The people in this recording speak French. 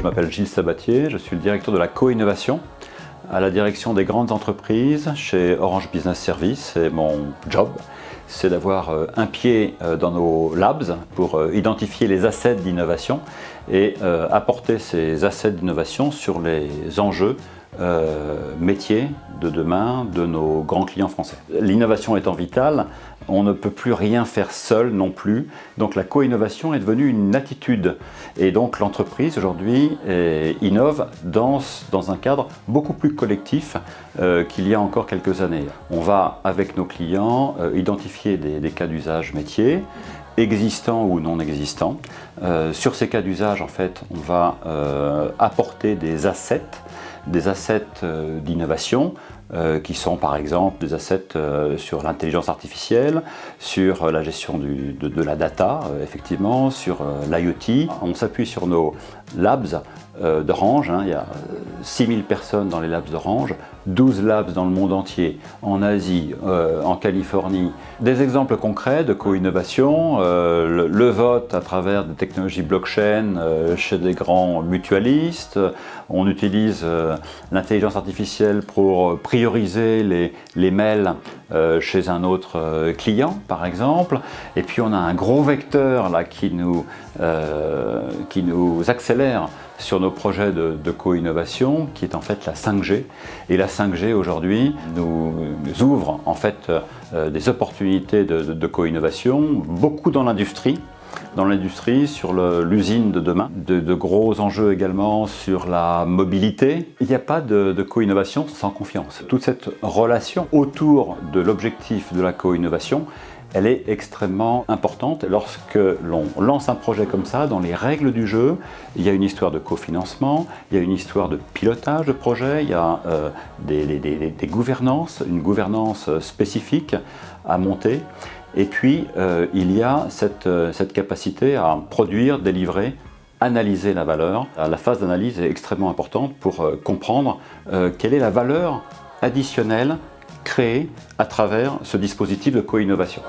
m'appelle Gilles Sabatier, je suis le directeur de la co-innovation à la direction des grandes entreprises chez Orange Business Services. Et mon job, c'est d'avoir un pied dans nos labs pour identifier les assets d'innovation et apporter ces assets d'innovation sur les enjeux métiers de demain de nos grands clients français. L'innovation étant vitale, on ne peut plus rien faire seul non plus, donc la co-innovation est devenue une attitude et donc l'entreprise aujourd'hui innove dans un cadre beaucoup plus collectif qu'il y a encore quelques années. On va avec nos clients identifier des cas d'usage métiers, existants ou non existants. Sur ces cas d'usage, en fait, on va apporter des assets d'innovation qui sont par exemple des assets sur l'intelligence artificielle, sur la gestion de la data, effectivement, sur l'IoT. On s'appuie sur nos labs d'Orange, il y a 6000 personnes dans les labs d'Orange, 12 labs dans le monde entier, en Asie, en Californie. Des exemples concrets de co-innovation, le vote à travers des technologies blockchain chez des grands mutualistes. On utilise l'intelligence artificielle pour prioriser les mails chez un autre client, par exemple. Et puis on a un gros vecteur là, qui nous accélère sur nos projets de co-innovation, qui est en fait la 5G. Et la 5G aujourd'hui nous ouvre en fait des opportunités de co-innovation, beaucoup dans l'industrie, sur l'usine de demain, de gros enjeux également sur la mobilité. Il n'y a pas de co-innovation sans confiance. Toute cette relation autour de l'objectif de la co-innovation, elle est extrêmement importante. Lorsque l'on lance un projet comme ça, dans les règles du jeu, il y a une histoire de cofinancement, il y a une histoire de pilotage de projet, il y a des gouvernances, une gouvernance spécifique à monter. Et puis, il y a cette capacité à produire, délivrer, analyser la valeur. La phase d'analyse est extrêmement importante pour comprendre quelle est la valeur additionnelle créée à travers ce dispositif de co-innovation.